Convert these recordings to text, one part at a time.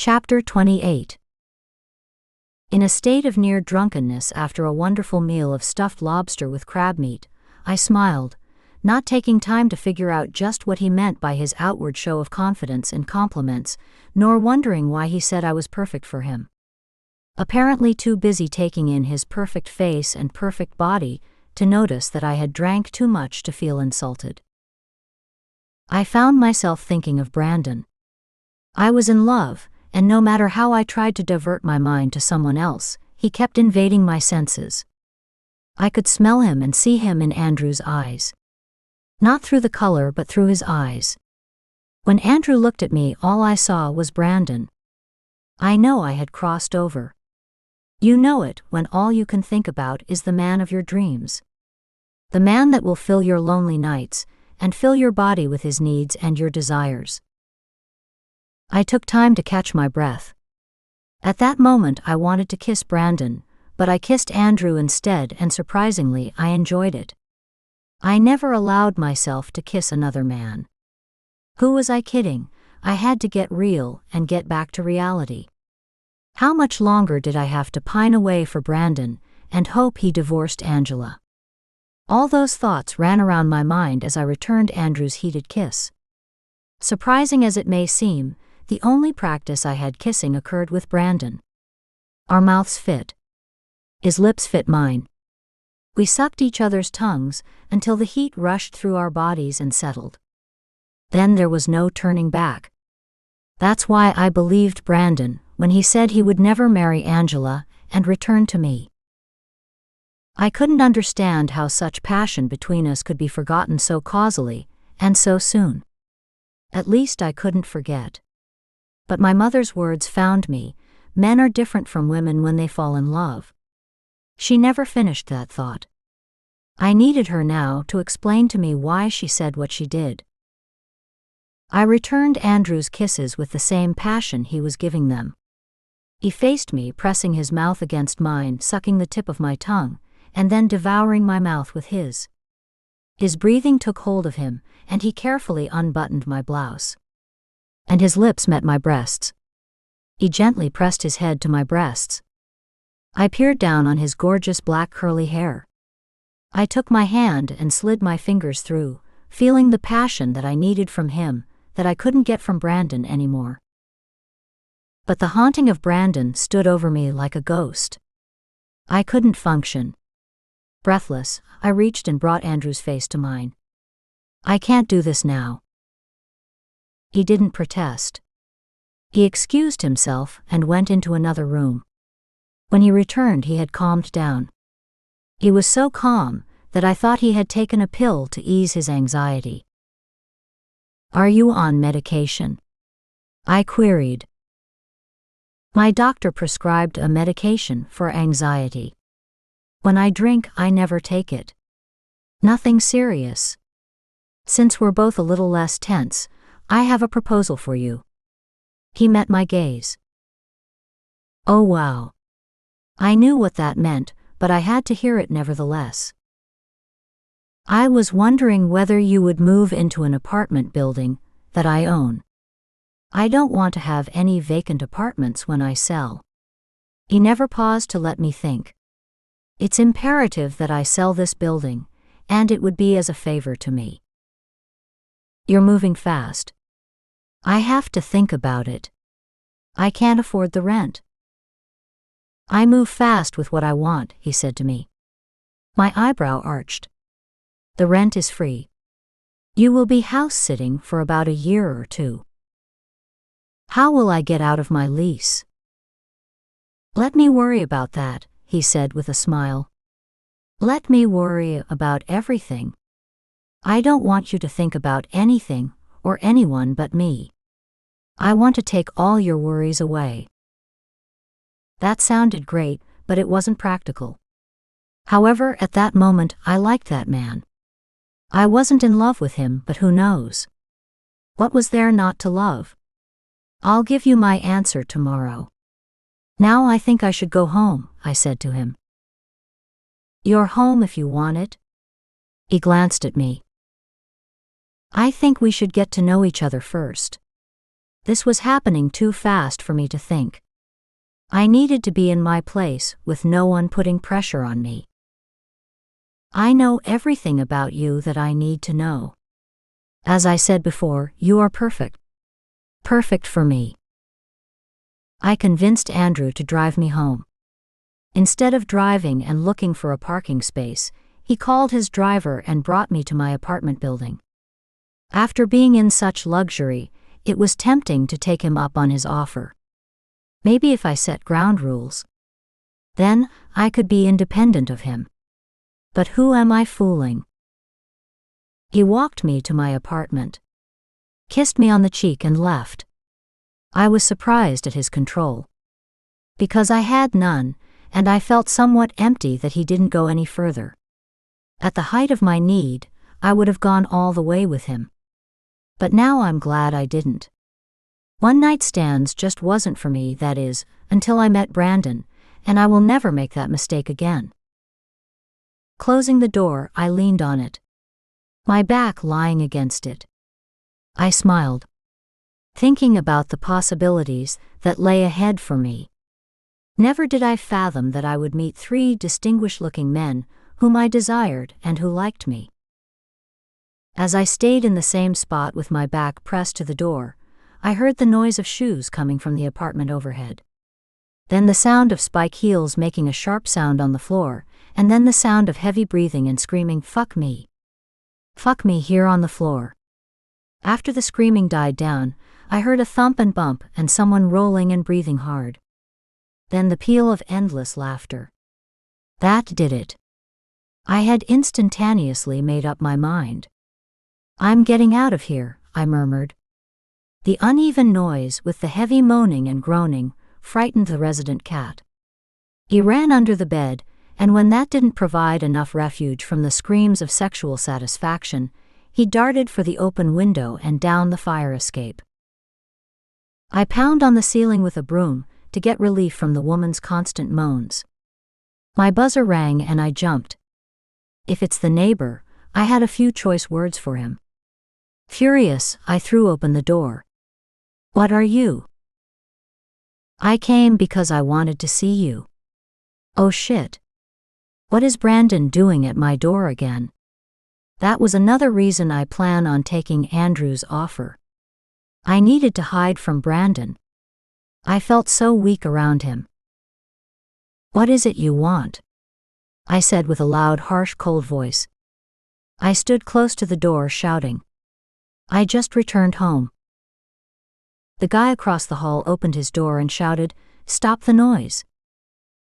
Chapter 28. In a state of near drunkenness after a wonderful meal of stuffed lobster with crab meat, I smiled, not taking time to figure out just what he meant by his outward show of confidence and compliments, nor wondering why he said I was perfect for him. Apparently too busy taking in his perfect face and perfect body to notice that I had drank too much to feel insulted. I found myself thinking of Brandon. I was in love, and no matter how I tried to divert my mind to someone else, he kept invading my senses. I could smell him and see him in Andrew's eyes. Not through the color but through his eyes. When Andrew looked at me, all I saw was Brandon. I know I had crossed over. You know it when all you can think about is the man of your dreams. The man that will fill your lonely nights, and fill your body with his needs and your desires. I took time to catch my breath. At that moment I wanted to kiss Brandon, but I kissed Andrew instead, and surprisingly I enjoyed it. I never allowed myself to kiss another man. Who was I kidding? I had to get real and get back to reality. How much longer did I have to pine away for Brandon and hope he divorced Angela? All those thoughts ran around my mind as I returned Andrew's heated kiss. Surprising as it may seem, the only practice I had kissing occurred with Brandon. Our mouths fit. His lips fit mine. We sucked each other's tongues until the heat rushed through our bodies and settled. Then there was no turning back. That's why I believed Brandon when he said he would never marry Angela and return to me. I couldn't understand how such passion between us could be forgotten so causally, and so soon. At least I couldn't forget. But my mother's words found me. Men are different from women when they fall in love. She never finished that thought. I needed her now to explain to me why she said what she did. I returned Andrew's kisses with the same passion he was giving them. He faced me, pressing his mouth against mine, sucking the tip of my tongue, and then devouring my mouth with his. His breathing took hold of him, and he carefully unbuttoned my blouse. And his lips met my breasts. He gently pressed his head to my breasts. I peered down on his gorgeous black curly hair. I took my hand and slid my fingers through, feeling the passion that I needed from him, that I couldn't get from Brandon anymore. But the haunting of Brandon stood over me like a ghost. I couldn't function. Breathless, I reached and brought Andrew's face to mine. I can't do this now. He didn't protest. He excused himself and went into another room. When he returned, he had calmed down. He was so calm that I thought he had taken a pill to ease his anxiety. "Are you on medication?" I queried. My doctor prescribed a medication for anxiety. When I drink, I never take it. Nothing serious. Since we're both a little less tense, I have a proposal for you. He met my gaze. Oh wow. I knew what that meant, but I had to hear it nevertheless. I was wondering whether you would move into an apartment building that I own. I don't want to have any vacant apartments when I sell. He never paused to let me think. It's imperative that I sell this building, and it would be as a favor to me. You're moving fast. I have to think about it. I can't afford the rent. I move fast with what I want, he said to me. My eyebrow arched. The rent is free. You will be house-sitting for about a year or two. How will I get out of my lease? Let me worry about that, he said with a smile. Let me worry about everything. I don't want you to think about anything or anyone but me. I want to take all your worries away. That sounded great, but it wasn't practical. However, at that moment, I liked that man. I wasn't in love with him, but who knows? What was there not to love? I'll give you my answer tomorrow. Now I think I should go home, I said to him. You're home if you want it. He glanced at me. I think we should get to know each other first. This was happening too fast for me to think. I needed to be in my place, with no one putting pressure on me. I know everything about you that I need to know. As I said before, you are perfect. Perfect for me. I convinced Andrew to drive me home. Instead of driving and looking for a parking space, he called his driver and brought me to my apartment building. After being in such luxury, it was tempting to take him up on his offer. Maybe if I set ground rules, then I could be independent of him. But who am I fooling? He walked me to my apartment, kissed me on the cheek and left. I was surprised at his control. Because I had none, and I felt somewhat empty that he didn't go any further. At the height of my need, I would have gone all the way with him. But now I'm glad I didn't. One-night stands just wasn't for me, that is, until I met Brandon, and I will never make that mistake again. Closing the door, I leaned on it, my back lying against it. I smiled, thinking about the possibilities that lay ahead for me. Never did I fathom that I would meet 3 distinguished-looking men whom I desired and who liked me. As I stayed in the same spot with my back pressed to the door, I heard the noise of shoes coming from the apartment overhead. Then the sound of spike heels making a sharp sound on the floor, and then the sound of heavy breathing and screaming, "Fuck me. Fuck me," here on the floor. After the screaming died down, I heard a thump and bump and someone rolling and breathing hard. Then the peal of endless laughter. That did it. I had instantaneously made up my mind. "I'm getting out of here," I murmured. The uneven noise with the heavy moaning and groaning frightened the resident cat. He ran under the bed, and when that didn't provide enough refuge from the screams of sexual satisfaction, he darted for the open window and down the fire escape. I pound on the ceiling with a broom to get relief from the woman's constant moans. My buzzer rang and I jumped. If it's the neighbor, I had a few choice words for him. Furious, I threw open the door. "What are you?" "I came because I wanted to see you." "Oh shit. What is Brandon doing at my door again?" That was another reason I plan on taking Andrew's offer. I needed to hide from Brandon. I felt so weak around him. "What is it you want?" I said with a loud, harsh, cold voice. I stood close to the door shouting, "I just returned home." The guy across the hall opened his door and shouted, "Stop the noise.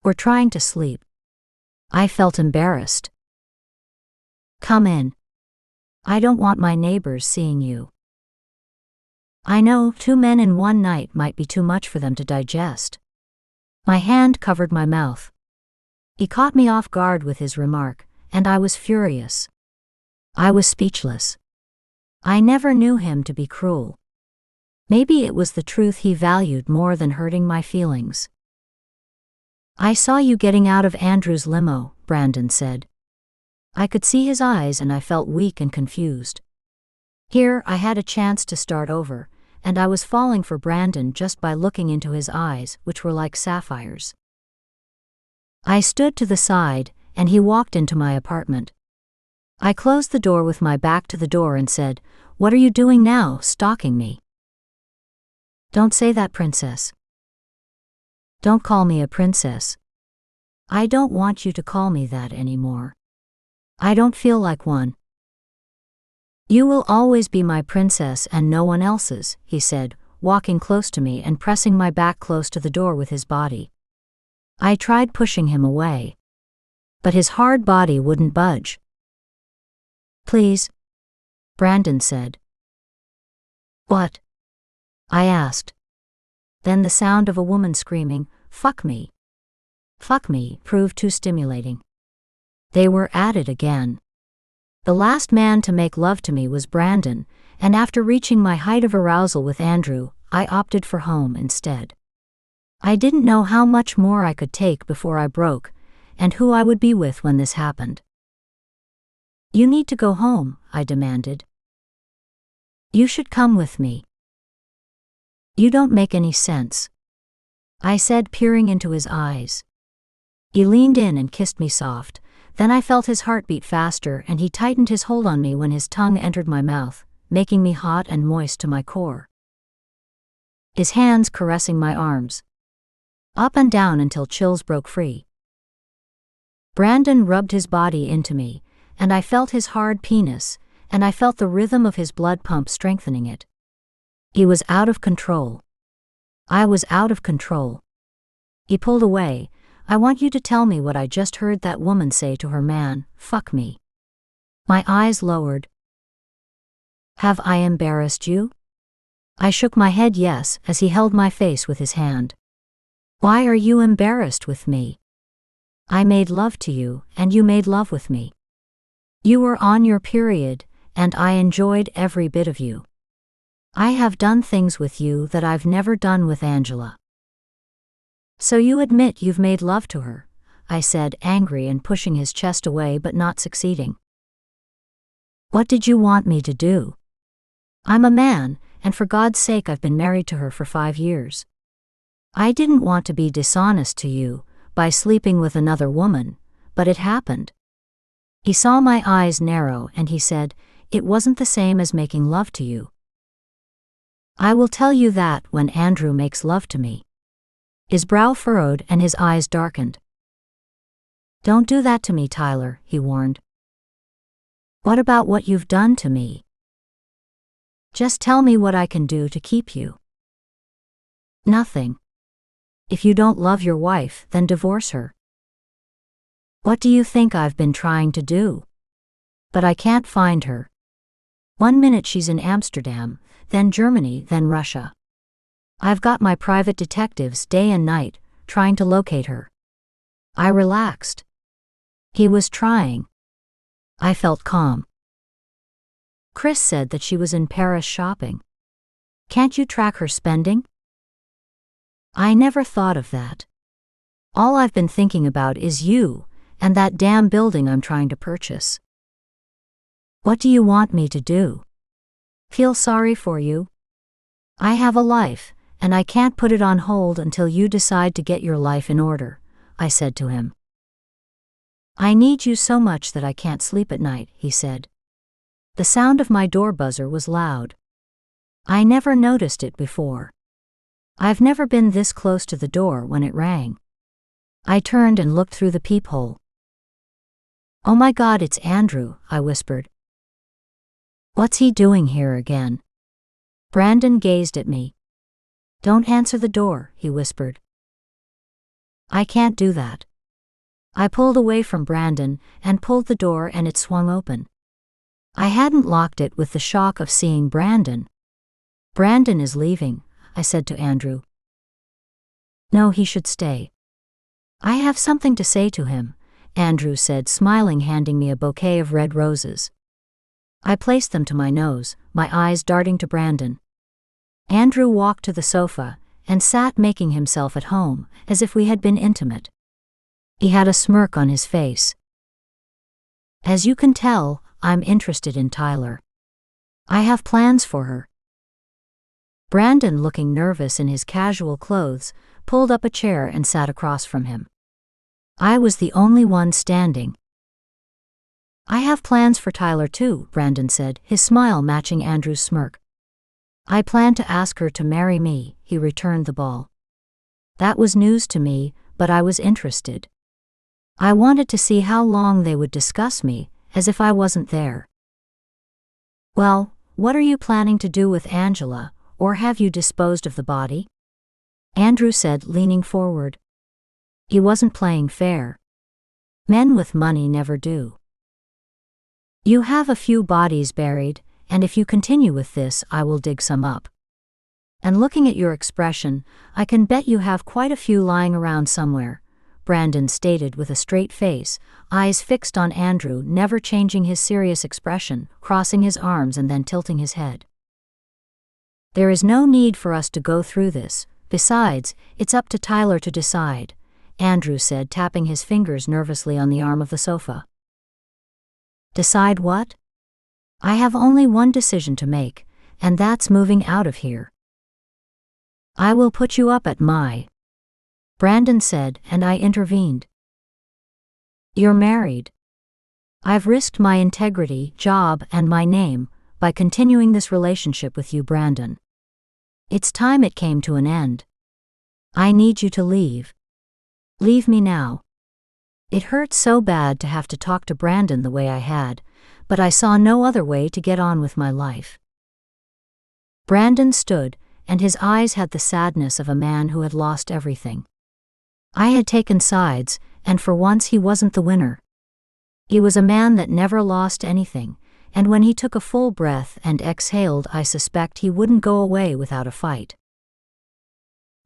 We're trying to sleep." I felt embarrassed. "Come in. I don't want my neighbors seeing you." I know 2 men in one night might be too much for them to digest. My hand covered my mouth. He caught me off guard with his remark, and I was furious. I was speechless. I never knew him to be cruel. Maybe it was the truth he valued more than hurting my feelings. "I saw you getting out of Andrew's limo," Brandon said. I could see his eyes and I felt weak and confused. Here I had a chance to start over, and I was falling for Brandon just by looking into his eyes, which were like sapphires. I stood to the side, and he walked into my apartment. I closed the door with my back to the door and said, "What are you doing now, stalking me?" "Don't say that, princess. Don't call me a princess. I don't want you to call me that anymore. I don't feel like one." "You will always be my princess and no one else's," he said, walking close to me and pressing my back close to the door with his body. I tried pushing him away, but his hard body wouldn't budge. "Please," Brandon said. "What?" I asked. Then the sound of a woman screaming, "Fuck me. Fuck me," proved too stimulating. They were at it again. The last man to make love to me was Brandon, and after reaching my height of arousal with Andrew, I opted for home instead. I didn't know how much more I could take before I broke, and who I would be with when this happened. "You need to go home," I demanded. "You should come with me." You don't make any sense, I said, peering into his eyes. He leaned in and kissed me soft. Then I felt his heartbeat faster and he tightened his hold on me when his tongue entered my mouth, making me hot and moist to my core. His hands caressing my arms, up and down until chills broke free. Brandon rubbed his body into me, and I felt his hard penis, and I felt the rhythm of his blood pump strengthening it. He was out of control. I was out of control. He pulled away. I want you to tell me what I just heard that woman say to her man, fuck me. My eyes lowered. Have I embarrassed you? I shook my head yes as he held my face with his hand. Why are you embarrassed with me? I made love to you and you made love with me. You were on your period and I enjoyed every bit of you. I have done things with you that I've never done with Angela. So you admit you've made love to her, I said, angry and pushing his chest away but not succeeding. What did you want me to do? I'm a man, and for God's sake I've been married to her for 5 years. I didn't want to be dishonest to you by sleeping with another woman, but it happened. He saw my eyes narrow and he said, it wasn't the same as making love to you. I will tell you that when Andrew makes love to me. His brow furrowed and his eyes darkened. Don't do that to me, Tyler, he warned. What about what you've done to me? Just tell me what I can do to keep you. Nothing. If you don't love your wife, then divorce her. What do you think I've been trying to do? But I can't find her. 1 minute she's in Amsterdam, then Germany, then Russia. I've got my private detectives day and night, trying to locate her. I relaxed. He was trying. I felt calm. Chris said that she was in Paris shopping. Can't you track her spending? I never thought of that. All I've been thinking about is you, and that damn building I'm trying to purchase. What do you want me to do? Feel sorry for you? I have a life, and I can't put it on hold until you decide to get your life in order, I said to him. I need you so much that I can't sleep at night, he said. The sound of my door buzzer was loud. I never noticed it before. I've never been this close to the door when it rang. I turned and looked through the peephole. Oh my God, it's Andrew, I whispered. What's he doing here again? Brandon gazed at me. Don't answer the door, he whispered. I can't do that. I pulled away from Brandon and pulled the door and it swung open. I hadn't locked it with the shock of seeing Brandon. Brandon is leaving, I said to Andrew. No, he should stay. I have something to say to him, Andrew said, smiling, handing me a bouquet of red roses. I placed them to my nose, my eyes darting to Brandon. Andrew walked to the sofa and sat, making himself at home, as if we had been intimate. He had a smirk on his face. As you can tell, I'm interested in Tyler. I have plans for her. Brandon, looking nervous in his casual clothes, pulled up a chair and sat across from him. I was the only one standing. I have plans for Tyler too, Brandon said, his smile matching Andrew's smirk. I plan to ask her to marry me, he returned the ball. That was news to me, but I was interested. I wanted to see how long they would discuss me, as if I wasn't there. Well, what are you planning to do with Angela, or have you disposed of the body? Andrew said, leaning forward. He wasn't playing fair. Men with money never do. You have a few bodies buried, and if you continue with this, I will dig some up. And looking at your expression, I can bet you have quite a few lying around somewhere, Brandon stated with a straight face, eyes fixed on Andrew, never changing his serious expression, crossing his arms and then tilting his head. There is no need for us to go through this. Besides, it's up to Tyler to decide, Andrew said, tapping his fingers nervously on the arm of the sofa. Decide what? I have only one decision to make, and that's moving out of here. I will put you up at my, Brandon said, and I intervened. You're married. I've risked my integrity, job, and my name by continuing this relationship with you, Brandon. It's time it came to an end. I need you to leave. Leave me now. It hurt so bad to have to talk to Brandon the way I had, but I saw no other way to get on with my life. Brandon stood, and his eyes had the sadness of a man who had lost everything. I had taken sides, and for once he wasn't the winner. He was a man that never lost anything, and when he took a full breath and exhaled, I suspect he wouldn't go away without a fight.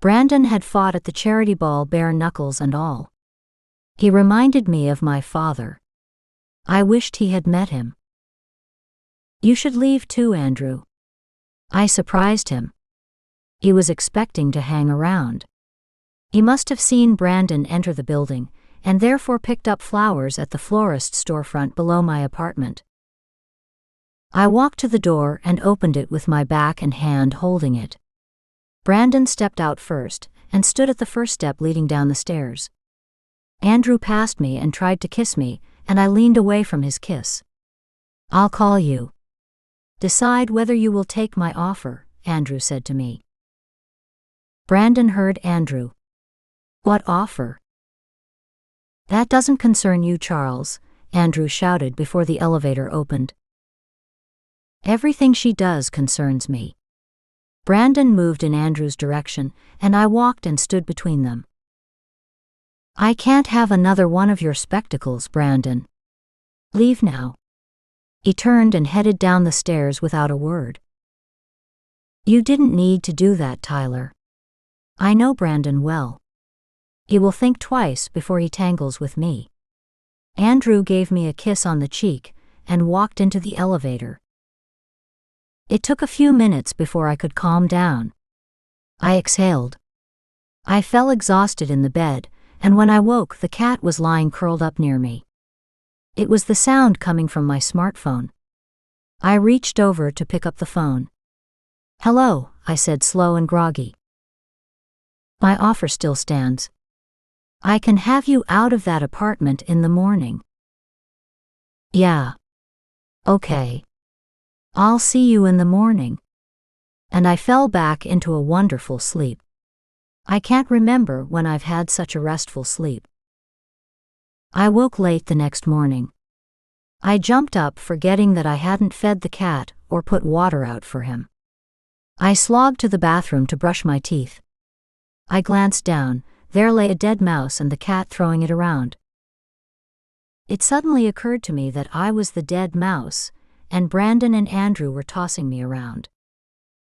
Brandon had fought at the charity ball bare knuckles and all. He reminded me of my father. I wished he had met him. You should leave too, Andrew. I surprised him. He was expecting to hang around. He must have seen Brandon enter the building, and therefore picked up flowers at the florist storefront below my apartment. I walked to the door and opened it with my back and hand holding it. Brandon stepped out first, and stood at the first step leading down the stairs. Andrew passed me and tried to kiss me, and I leaned away from his kiss. I'll call you. Decide whether you will take my offer, Andrew said to me. Brandon heard Andrew. What offer? That doesn't concern you, Charles, Andrew shouted before the elevator opened. Everything she does concerns me. Brandon moved in Andrew's direction, and I walked and stood between them. I can't have another one of your spectacles, Brandon. Leave now. He turned and headed down the stairs without a word. You didn't need to do that, Tyler. I know Brandon well. He will think twice before he tangles with me. Andrew gave me a kiss on the cheek and walked into the elevator. It took a few minutes before I could calm down. I exhaled. I fell exhausted in the bed, and when I woke, the cat was lying curled up near me. It was the sound coming from my smartphone. I reached over to pick up the phone. Hello, I said, slow and groggy. My offer still stands. I can have you out of that apartment in the morning. Yeah. Okay. I'll see you in the morning. And I fell back into a wonderful sleep. I can't remember when I've had such a restful sleep. I woke late the next morning. I jumped up forgetting that I hadn't fed the cat or put water out for him. I slogged to the bathroom to brush my teeth. I glanced down. There lay a dead mouse and the cat throwing it around. It suddenly occurred to me that I was the dead mouse, and Brandon and Andrew were tossing me around.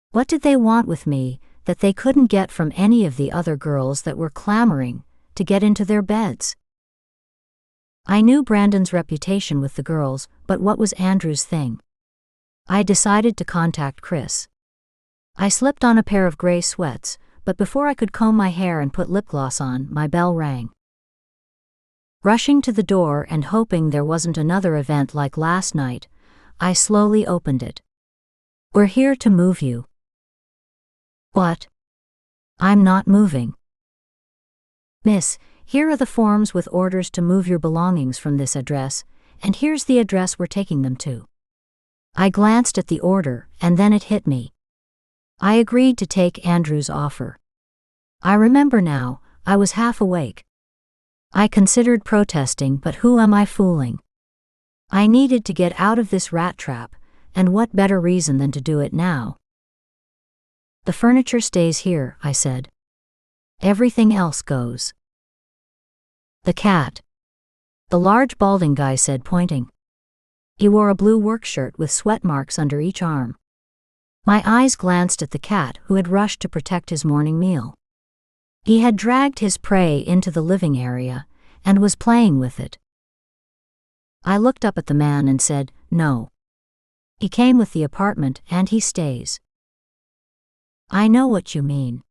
What did they want with me that they couldn't get from any of the other girls that were clamoring to get into their beds? I knew Brandon's reputation with the girls, but what was Andrew's thing? I decided to contact Chris. I slipped on a pair of gray sweats, but before I could comb my hair and put lip gloss on, my bell rang. Rushing to the door and hoping there wasn't another event like last night, I slowly opened it. We're here to move you. What? I'm not moving. Miss, here are the forms with orders to move your belongings from this address, and here's the address we're taking them to. I glanced at the order, and then it hit me. I agreed to take Andrew's offer. I remember now, I was half awake. I considered protesting, but who am I fooling? I needed to get out of this rat trap, and what better reason than to do it now? The furniture stays here, I said. Everything else goes. The cat. The large balding guy said, pointing. He wore a blue work shirt with sweat marks under each arm. My eyes glanced at the cat who had rushed to protect his morning meal. He had dragged his prey into the living area and was playing with it. I looked up at the man and said, no. He came with the apartment and he stays. I know what you mean.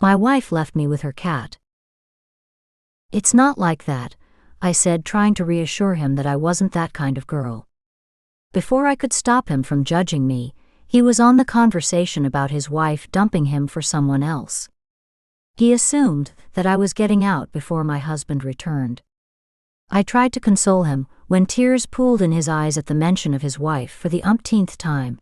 My wife left me with her cat. It's not like that, I said, trying to reassure him that I wasn't that kind of girl. Before I could stop him from judging me, He was on the conversation about his wife dumping him for someone else. He assumed that I was getting out before my husband returned. I tried to console him when tears pooled in his eyes at the mention of his wife for the umpteenth time.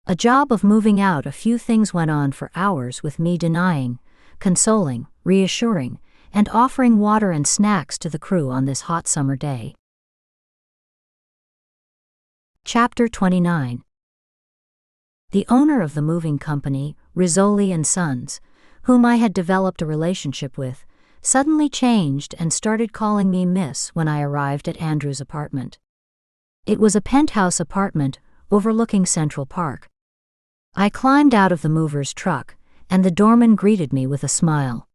A job of moving out a few things went on for hours with me denying, consoling, reassuring, and offering water and snacks to the crew on this hot summer day. Chapter 29. The owner of the moving company, Rizzoli and Sons, whom I had developed a relationship with, suddenly changed and started calling me Miss when I arrived at Andrew's apartment. It was a penthouse apartment overlooking Central Park. I climbed out of the mover's truck, and the doorman greeted me with a smile.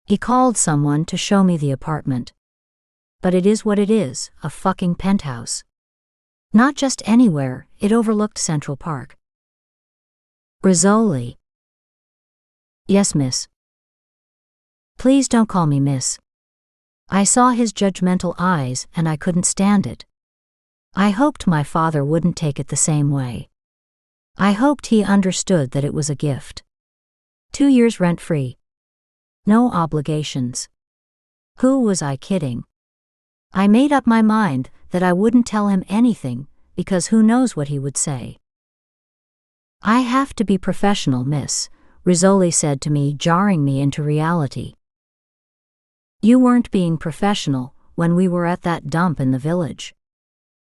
He called someone to show me the apartment. But it is what it is, a fucking penthouse. Not just anywhere, it overlooked Central Park. Rizzoli. Yes, miss. Please don't call me miss. I saw his judgmental eyes and I couldn't stand it. I hoped my father wouldn't take it the same way. I hoped he understood that it was a gift. 2 years rent-free. No obligations. Who was I kidding? I made up my mind that I wouldn't tell him anything, because who knows what he would say. I have to be professional, miss, Rizzoli said to me, jarring me into reality. You weren't being professional when we were at that dump in the village.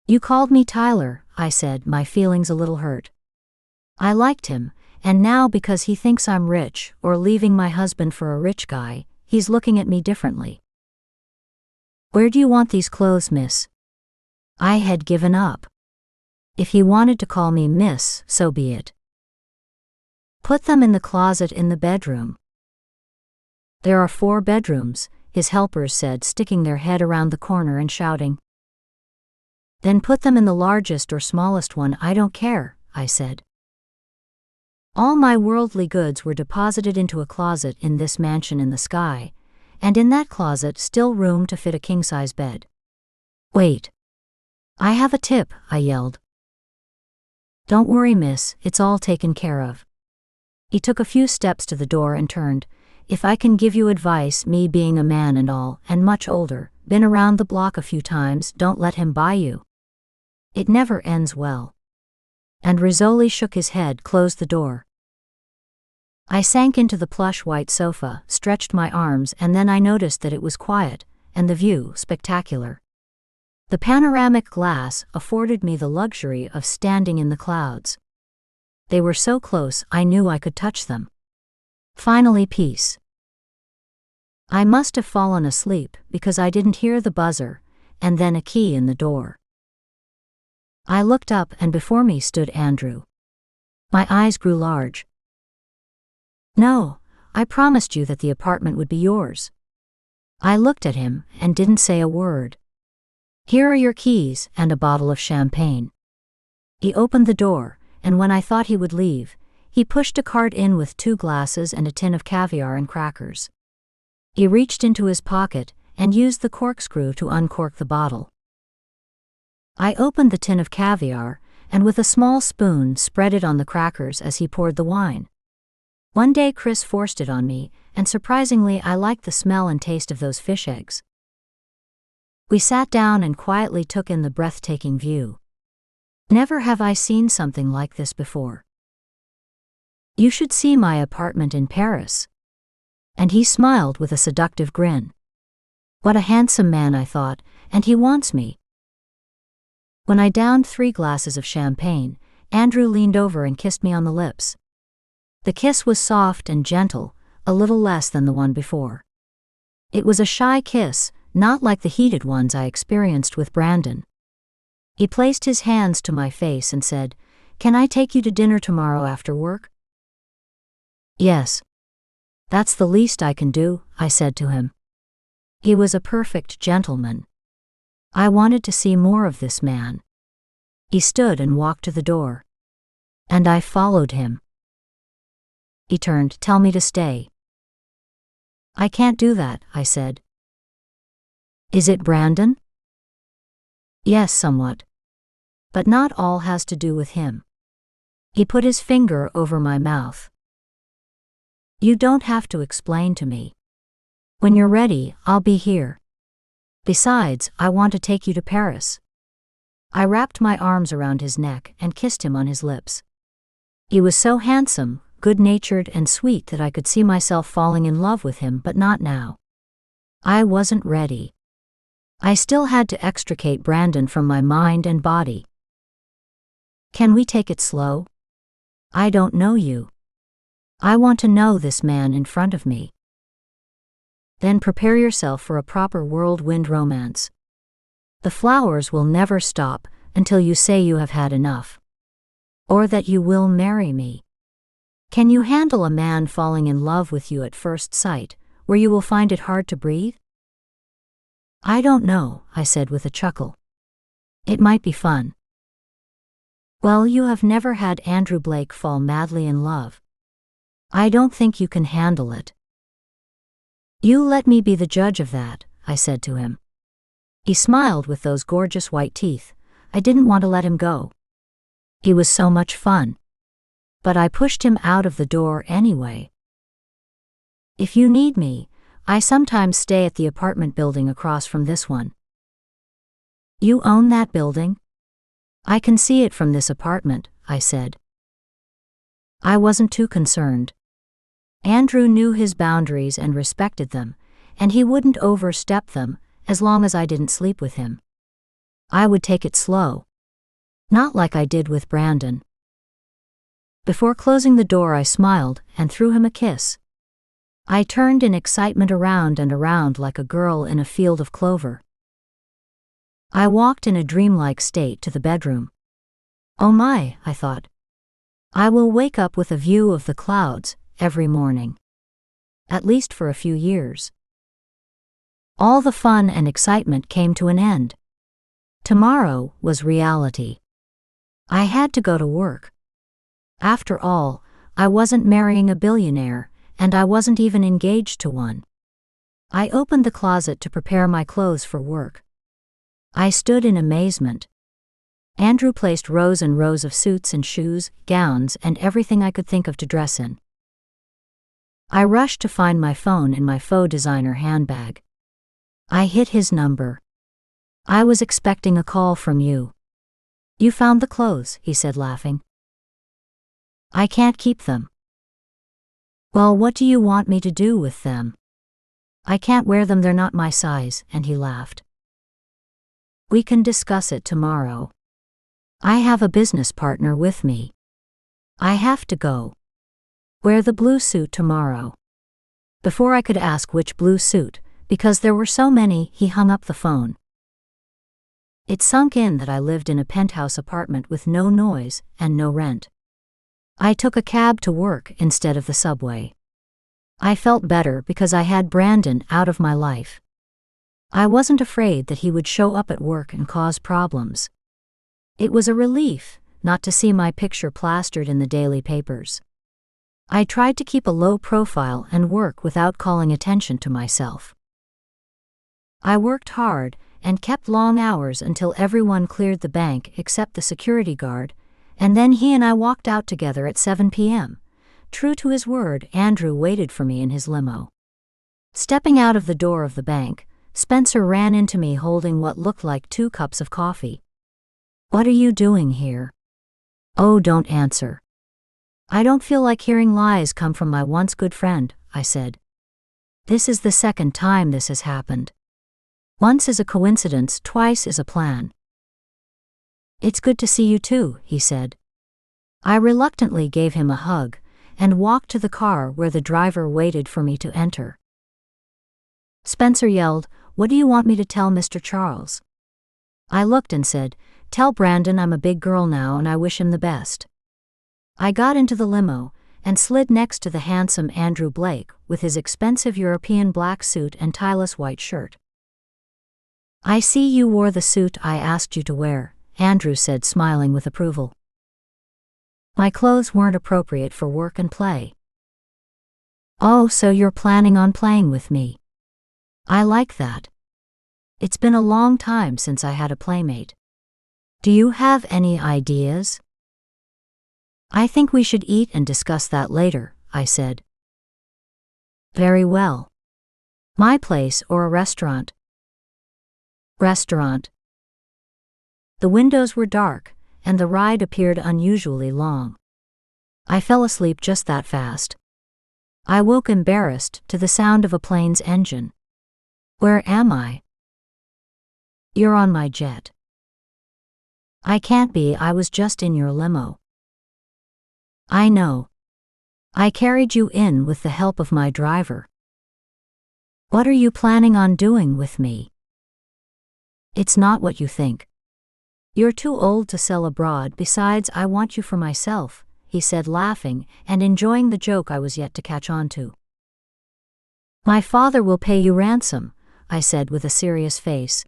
You called me Tyler, I said, my feelings a little hurt. I liked him, and now because he thinks I'm rich or leaving my husband for a rich guy, he's looking at me differently. Where do you want these clothes, miss? I had given up. If he wanted to call me miss, so be it. Put them in the closet in the bedroom. There are 4 bedrooms, his helpers said, sticking their head around the corner and shouting. Then put them in the largest or smallest one, I don't care, I said. All my worldly goods were deposited into a closet in this mansion in the sky, and in that closet still room to fit a king-size bed. Wait. I have a tip, I yelled. Don't worry, miss, it's all taken care of. He took a few steps to the door and turned. If I can give you advice, me being a man and all, and much older, been around the block a few times, don't let him buy you. It never ends well. And Rizzoli shook his head, closed the door. I sank into the plush white sofa, stretched my arms, and then I noticed that it was quiet, and the view spectacular. The panoramic glass afforded me the luxury of standing in the clouds. They were so close I knew I could touch them. Finally, peace. I must have fallen asleep because I didn't hear the buzzer, and then a key in the door. I looked up and before me stood Andrew. My eyes grew large. No, I promised you that the apartment would be yours. I looked at him and didn't say a word. Here are your keys and a bottle of champagne. He opened the door, and when I thought he would leave, he pushed a cart in with 2 glasses and a tin of caviar and crackers. He reached into his pocket and used the corkscrew to uncork the bottle. I opened the tin of caviar and with a small spoon spread it on the crackers as he poured the wine. One day Chris forced it on me, and surprisingly I liked the smell and taste of those fish eggs. We sat down and quietly took in the breathtaking view. Never have I seen something like this before. You should see my apartment in Paris. And he smiled with a seductive grin. What a handsome man, I thought, and he wants me. When I downed 3 glasses of champagne, Andrew leaned over and kissed me on the lips. The kiss was soft and gentle, a little less than the one before. It was a shy kiss, not like the heated ones I experienced with Brandon. He placed his hands to my face and said, "Can I take you to dinner tomorrow after work?" "Yes. That's the least I can do," I said to him. He was a perfect gentleman. I wanted to see more of this man. He stood and walked to the door. And I followed him. He turned, "Tell me to stay." "I can't do that," I said. "Is it Brandon?" "Yes, somewhat. But not all has to do with him. He put his finger over my mouth. You don't have to explain to me. When you're ready, I'll be here. Besides, I want to take you to Paris. I wrapped my arms around his neck and kissed him on his lips. He was so handsome, good-natured and sweet that I could see myself falling in love with him, but not now. I wasn't ready. I still had to extricate Brandon from my mind and body. Can we take it slow? I don't know you. I want to know this man in front of me. Then prepare yourself for a proper whirlwind romance. The flowers will never stop until you say you have had enough. Or that you will marry me. Can you handle a man falling in love with you at first sight, where you will find it hard to breathe? I don't know, I said with a chuckle. It might be fun. Well, you have never had Andrew Blake fall madly in love. I don't think you can handle it. You let me be the judge of that, I said to him. He smiled with those gorgeous white teeth. I didn't want to let him go. He was so much fun. But I pushed him out of the door anyway. If you need me, I sometimes stay at the apartment building across from this one. You own that building? I can see it from this apartment, I said. I wasn't too concerned. Andrew knew his boundaries and respected them, and he wouldn't overstep them as long as I didn't sleep with him. I would take it slow. Not like I did with Brandon. Before closing the door, I smiled and threw him a kiss. I turned in excitement around and around like a girl in a field of clover. I walked in a dreamlike state to the bedroom. Oh my, I thought. I will wake up with a view of the clouds every morning. At least for a few years. All the fun and excitement came to an end. Tomorrow was reality. I had to go to work. After all, I wasn't marrying a billionaire, and I wasn't even engaged to one. I opened the closet to prepare my clothes for work. I stood in amazement. Andrew placed rows and rows of suits and shoes, gowns, and everything I could think of to dress in. I rushed to find my phone in my faux designer handbag. I hit his number. I was expecting a call from you. You found the clothes, he said, laughing. I can't keep them. Well, what do you want me to do with them? I can't wear them, they're not my size, and he laughed. We can discuss it tomorrow. I have a business partner with me. I have to go. Wear the blue suit tomorrow. Before I could ask which blue suit, because there were so many, he hung up the phone. It sunk in that I lived in a penthouse apartment with no noise and no rent. I took a cab to work instead of the subway. I felt better because I had Brandon out of my life. I wasn't afraid that he would show up at work and cause problems. It was a relief not to see my picture plastered in the daily papers. I tried to keep a low profile and work without calling attention to myself. I worked hard and kept long hours until everyone cleared the bank except the security guard, and then he and I walked out together at 7 p.m. True to his word, Andrew waited for me in his limo. Stepping out of the door of the bank, Spencer ran into me holding what looked like 2 cups of coffee. What are you doing here? Oh, don't answer. I don't feel like hearing lies come from my once good friend, I said. This is the second time this has happened. Once is a coincidence, twice is a plan. It's good to see you too, he said. I reluctantly gave him a hug and walked to the car where the driver waited for me to enter. Spencer yelled, "What do you want me to tell Mr. Charles?" I looked and said, "Tell Brandon I'm a big girl now and I wish him the best." I got into the limo and slid next to the handsome Andrew Blake with his expensive European black suit and tieless white shirt. I see you wore the suit I asked you to wear, Andrew said, smiling with approval. My clothes weren't appropriate for work and play. Oh, so you're planning on playing with me? I like that. It's been a long time since I had a playmate. Do you have any ideas? I think we should eat and discuss that later, I said. Very well. My place or a restaurant? Restaurant. The windows were dark, and the ride appeared unusually long. I fell asleep just that fast. I woke embarrassed to the sound of a plane's engine. Where am I? You're on my jet. I can't be, I was just in your limo. I know. I carried you in with the help of my driver. What are you planning on doing with me? It's not what you think. You're too old to sell abroad, besides I want you for myself, he said, laughing and enjoying the joke I was yet to catch on to. My father will pay you ransom, I said with a serious face.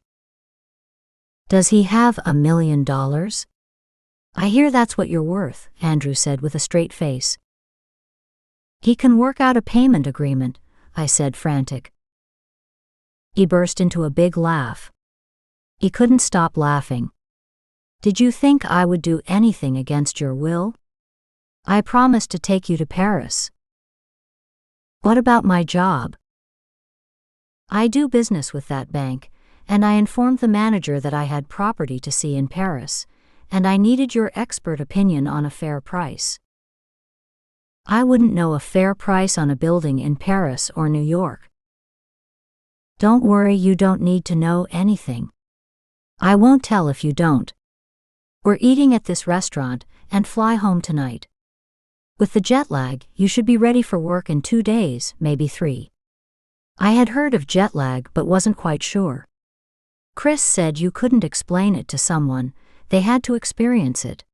Does he have $1 million? I hear that's what you're worth, Andrew said with a straight face. He can work out a payment agreement, I said, frantic. He burst into a big laugh. He couldn't stop laughing. Did you think I would do anything against your will? I promised to take you to Paris. What about my job? I do business with that bank, and I informed the manager that I had property to see in Paris, and I needed your expert opinion on a fair price. I wouldn't know a fair price on a building in Paris or New York. Don't worry, you don't need to know anything. I won't tell if you don't. We're eating at this restaurant and fly home tonight. With the jet lag, you should be ready for work in 2 days, maybe 3. I had heard of jet lag but wasn't quite sure. Chris said you couldn't explain it to someone, they had to experience it.